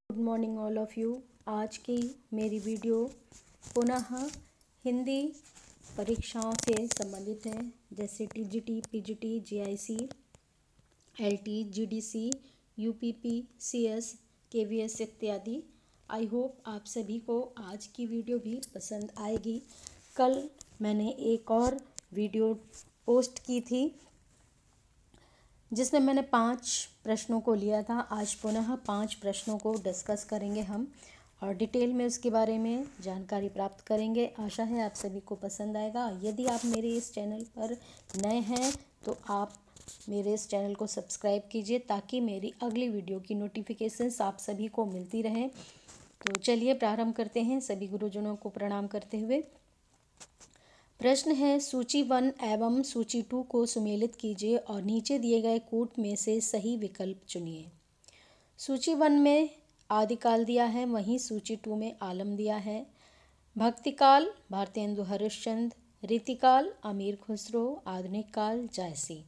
Good morning all of you. आज की मेरी वीडियो पुनः हिंदी परीक्षाओं से संबंधित है, जैसे TGT, PGT, GIC, LT, GDC, UPP, CS, KVS इत्यादि। आई होप आप सभी को आज की वीडियो भी पसंद आएगी। कल मैंने एक और वीडियो पोस्ट की थी जिसमें मैंने 5 प्रश्नों को लिया था। आज पुनः 5 प्रश्नों को डिस्कस करेंगे हम और डिटेल में उसके बारे में जानकारी प्राप्त करेंगे। आशा है आप सभी को पसंद आएगा। यदि आप मेरे इस चैनल पर नए हैं तो आप मेरे इस चैनल को सब्सक्राइब कीजिए ताकि मेरी अगली वीडियो की नोटिफिकेशंस आप सभी को मिलती रहें। तो चलिए प्रारंभ करते हैं, सभी गुरुजनों को प्रणाम करते हुए। प्रश्न है, सूची 1 एवं सूची 2 को सुमेलित कीजिए और नीचे दिए गए कूट में से सही विकल्प चुनिए। सूची 1 में आदिकाल दिया है, वहीं सूची 2 में आलम दिया है। भक्तिकाल भारतेंदु हरिश्चंद्र, रीतिकाल अमीर खुसरो, आधुनिक काल जायसी।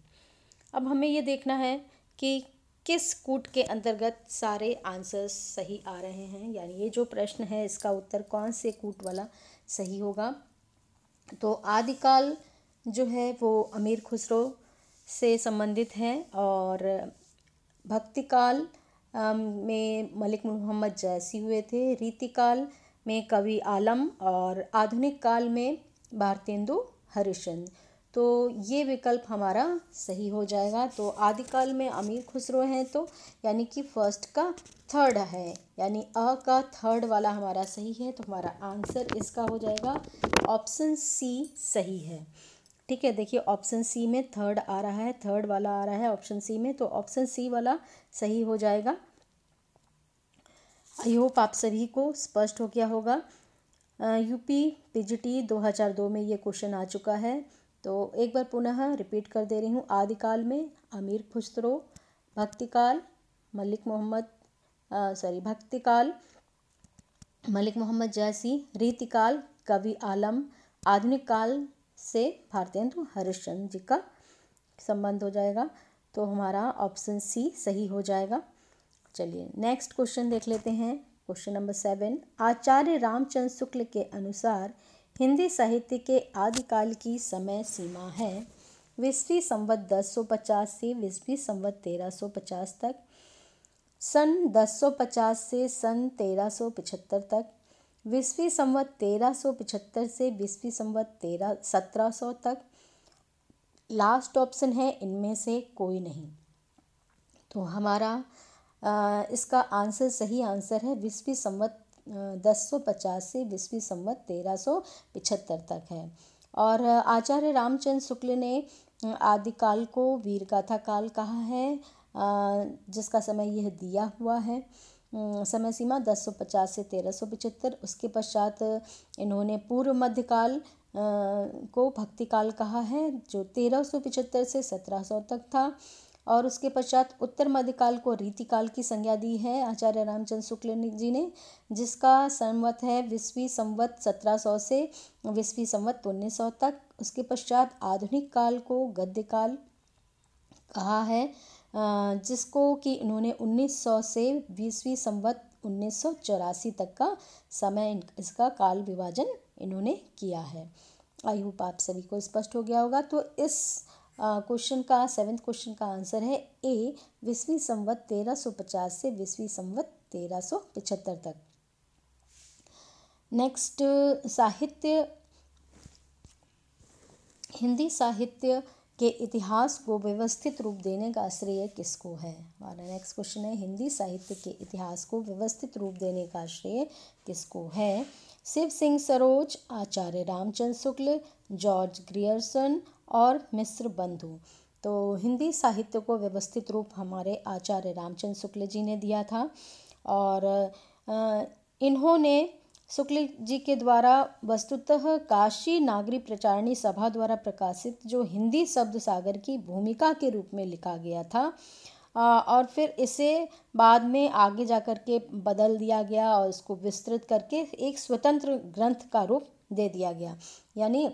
अब हमें ये देखना है कि किस कूट के अंतर्गत सारे आंसर्स सही आ रहे हैं, यानी ये जो प्रश्न है इसका उत्तर कौन से कूट वाला सही होगा। तो आदिकाल जो है वो अमीर खुसरो से संबंधित है और भक्तिकाल में मलिक मोहम्मद जैसी हुए थे, रीतिकाल में कवि आलम और आधुनिक काल में भारतेंदु हरिश्चंद्र। तो ये विकल्प हमारा सही हो जाएगा। तो आदिकाल में अमीर खुसरो हैं तो यानी कि फर्स्ट का थर्ड है, यानी अ का थर्ड वाला हमारा सही है। तो हमारा आंसर इसका हो जाएगा ऑप्शन सी सही है। ठीक है, देखिए ऑप्शन सी में थर्ड आ रहा है, थर्ड वाला आ रहा है ऑप्शन सी में, तो ऑप्शन सी वाला सही हो जाएगा। आई होप आप सभी को स्पष्ट हो गया होगा। यूपी पीजीटी 2002 में ये क्वेश्चन आ चुका है, तो एक बार पुनः रिपीट कर दे रही हूँ। आदिकाल में अमीर खुसरो, भक्तिकाल भक्तिकाल मलिक मोहम्मद जैसी, रीतिकाल कवि आलम, आधुनिक काल से भारतेंदु हरिश्चंद्र जी का संबंध हो जाएगा। तो हमारा ऑप्शन सी सही हो जाएगा। चलिए नेक्स्ट क्वेश्चन देख लेते हैं। क्वेश्चन नंबर 7, आचार्य रामचंद्र शुक्ल के अनुसार हिंदी साहित्य के आदिकाल की समय सीमा है विस्वी संवत 1050 से विस्वी संवत 1350 तक, सन 1050 से सन 1375 तक, विस्वी संवत 1375 से विस्वी संवत 1700 तक। लास्ट ऑप्शन है इनमें से कोई नहीं। तो हमारा इसका आंसर सही आंसर है विस्वी संवत 1050 से विस्वी संवत 1375 तक है। और आचार्य रामचंद्र शुक्ल ने आदिकाल को वीरगाथा काल कहा है, जिसका समय यह दिया हुआ है। समय सीमा 1050 से 1375। उसके पश्चात इन्होंने पूर्व मध्यकाल को भक्तिकाल कहा है, जो 1375 से 1700 तक था। और उसके पश्चात उत्तर मध्यकाल को रीतिकाल की संज्ञा दी है आचार्य रामचंद्र शुक्ल जी ने, जिसका संवत है विस्वी संवत 1700 से विस्वी संवत 1900 तक। उसके पश्चात आधुनिक काल को गद्यकाल कहा है, जिसको कि इन्होंने 1900 से विस्वी संवत 1984 तक का समय इसका काल विभाजन इन्होंने किया है। आई होप आप सभी को स्पष्ट हो गया होगा। तो इस क्वेश्चन का 7th क्वेश्चन का आंसर है ए, विस्वी संवत 1350 से विस्वी संवत 1375 तक। नेक्स्ट साहित्य, हिंदी साहित्य के इतिहास को व्यवस्थित रूप देने का श्रेय किसको है। हमारा नेक्स्ट क्वेश्चन है, हिंदी साहित्य के इतिहास को व्यवस्थित रूप देने का श्रेय किसको है। शिव सिंह सरोज, आचार्य रामचंद्र शुक्ल, जॉर्ज ग्रियर्सन और मिश्र बंधु। तो हिंदी साहित्य को व्यवस्थित रूप हमारे आचार्य रामचंद्र शुक्ल जी ने दिया था और इन्होंने शुक्ल जी के द्वारा वस्तुतः काशी नागरी प्रचारणी सभा द्वारा प्रकाशित जो हिंदी शब्द सागर की भूमिका के रूप में लिखा गया था, और फिर इसे बाद में आगे जाकर के बदल दिया गया और इसको विस्तृत करके एक स्वतंत्र ग्रंथ का रूप दे दिया गया। यानी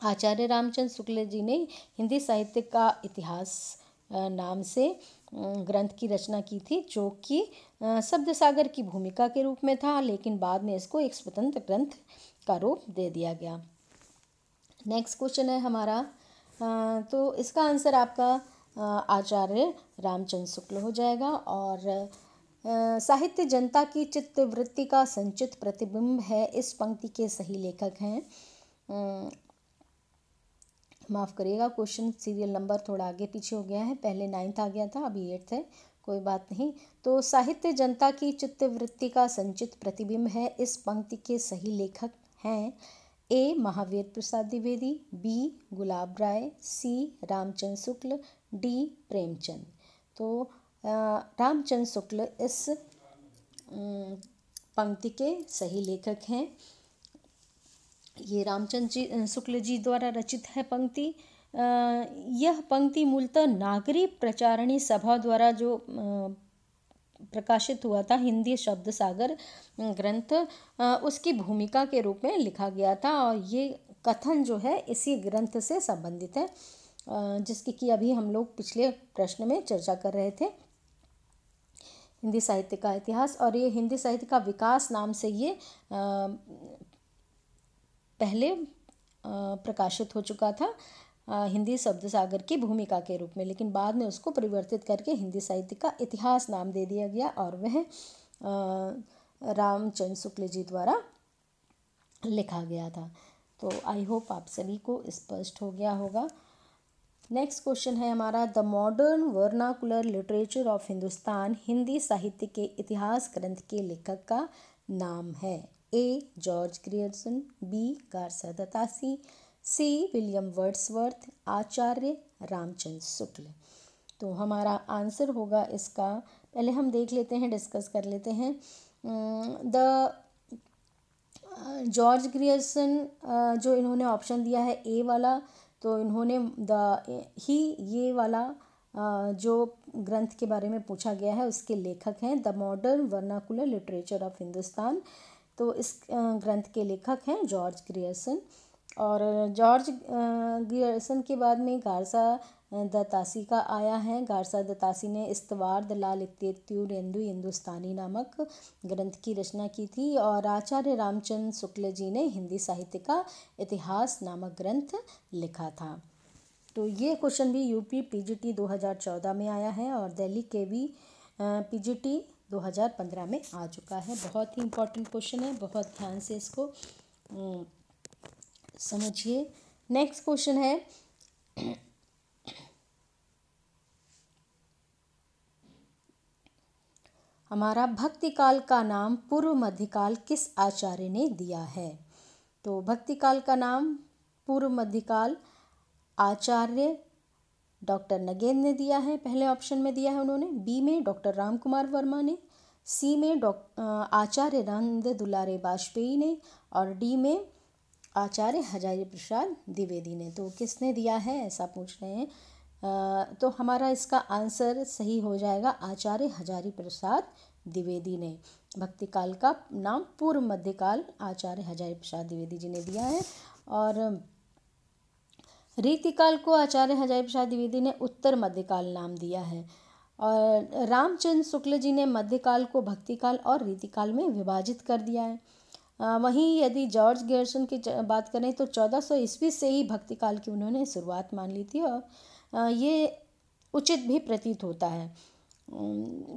आचार्य रामचंद्र शुक्ल जी ने हिंदी साहित्य का इतिहास नाम से ग्रंथ की रचना की थी, जो कि शब्द सागर की भूमिका के रूप में था, लेकिन बाद में इसको एक स्वतंत्र ग्रंथ का रूप दे दिया गया। नेक्स्ट क्वेश्चन है हमारा, तो इसका आंसर आपका आचार्य रामचंद्र शुक्ल हो जाएगा। और साहित्य जनता की चित्तवृत्ति का संचित प्रतिबिंब है, इस पंक्ति के सही लेखक हैं, माफ़ करिएगा क्वेश्चन सीरियल नंबर थोड़ा आगे पीछे हो गया है, पहले 9th आ गया था, अभी 8th है, कोई बात नहीं। तो साहित्य जनता की चित्तवृत्ति का संचित प्रतिबिंब है, इस पंक्ति के सही लेखक हैं ए महावीर प्रसाद द्विवेदी, बी गुलाब राय, सी रामचंद्र शुक्ल, डी प्रेमचंद। तो रामचंद्र शुक्ल इस पंक्ति के सही लेखक हैं। ये रामचंद्र शुक्ल जी द्वारा रचित है पंक्ति। यह पंक्ति मूलतः नागरी प्रचारणी सभा द्वारा जो प्रकाशित हुआ था, हिंदी शब्द सागर ग्रंथ, उसकी भूमिका के रूप में लिखा गया था। और ये कथन जो है इसी ग्रंथ से संबंधित है, जिसकी कि अभी हम लोग पिछले प्रश्न में चर्चा कर रहे थे, हिंदी साहित्य का इतिहास। और ये हिंदी साहित्य का विकास नाम से ये पहले प्रकाशित हो चुका था, हिंदी शब्द सागर की भूमिका के रूप में, लेकिन बाद में उसको परिवर्तित करके हिंदी साहित्य का इतिहास नाम दे दिया गया, और वह रामचंद्र शुक्ल जी द्वारा लिखा गया था। तो आई होप आप सभी को स्पष्ट हो गया होगा। नेक्स्ट क्वेश्चन है हमारा, the modern vernacular literature of Hindustan, Hindi साहित्य के इतिहास ग्रंथ के लेखक का नाम है। A George Grierson, B Garcin de Tassy, C William Wordsworth, Acharya Ramchandra Shukla. तो हमारा आंसर होगा इसका, पहले हम देख लेते हैं, डिस्कस कर लेते हैं। द जॉर्ज ग्रियर्सन जो इन्होंने ऑप्शन दिया है ए वाला, तो इन्होंने ये वाला जो ग्रंथ के बारे में पूछा गया है उसके लेखक हैं, the modern vernacular literature of Hindustan. तो इस ग्रंथ के लेखक हैं जॉर्ज ग्रियर्सन। और जॉर्ज ग्रियर्सन के बाद में गारसा दत्तासी का आया है। गारसा दत्तासी ने इस्तवार दलाल इत्तेत्यूरेंदु हिंदुस्तानी नामक ग्रंथ की रचना की थी। और आचार्य रामचंद्र शुक्ल जी ने हिंदी साहित्य का इतिहास नामक ग्रंथ लिखा था। तो ये क्वेश्चन भी यूपी पीजीटी 2014 में आया है, और दिल्ली के भी पीजीटी 2015 में आ चुका है। बहुत ही इम्पोर्टेंट क्वेश्चन है, बहुत ध्यान से इसको समझिए। नेक्स्ट क्वेश्चन है, हमारा भक्तिकाल का नाम पूर्व मध्यकाल किस आचार्य ने दिया है। तो भक्तिकाल का नाम पूर्व मध्यकाल आचार्य डॉक्टर नगेंद्र ने दिया है, पहले ऑप्शन में दिया है उन्होंने। बी में डॉक्टर राम कुमार वर्मा ने, सी में आचार्य नंद दुलारे वाजपेयी ने, और डी में आचार्य हजारी प्रसाद द्विवेदी ने। तो किसने दिया है ऐसा पूछ रहे हैं। तो हमारा इसका आंसर सही हो जाएगा आचार्य हजारी प्रसाद द्विवेदी ने। भक्तिकाल का नाम पूर्व मध्यकाल आचार्य हजारी प्रसाद द्विवेदी जी ने दिया है। और रीतिकाल को आचार्य हजारी प्रसाद द्विवेदी ने उत्तर मध्यकाल नाम दिया है। और रामचंद्र शुक्ल जी ने मध्यकाल को भक्तिकाल और रीतिकाल में विभाजित कर दिया है। वहीं यदि जॉर्ज ग्रियर्सन की बात करें तो 1400 ईस्वी से ही भक्तिकाल की उन्होंने शुरुआत मान ली थी, और ये उचित भी प्रतीत होता है।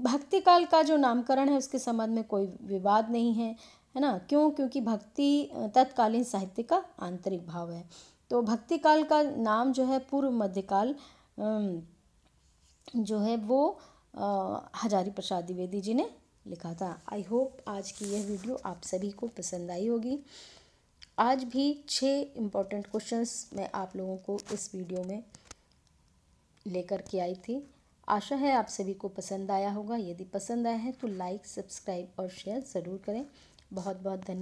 भक्तिकाल का जो नामकरण है उसके संबंध में कोई विवाद नहीं है, है ना। क्यों? क्योंकि भक्ति तत्कालीन साहित्य का आंतरिक भाव है। तो भक्तिकाल का नाम जो है पूर्व मध्यकाल जो है वो हजारी प्रसाद द्विवेदी जी ने लिखा था। आई होप आज की यह वीडियो आप सभी को पसंद आई होगी। आज भी 6 इम्पोर्टेंट क्वेश्चंस मैं आप लोगों को इस वीडियो में लेकर के आई थी। आशा है आप सभी को पसंद आया होगा। यदि पसंद आया है तो लाइक, सब्सक्राइब और शेयर ज़रूर करें। बहुत बहुत धन्यवाद।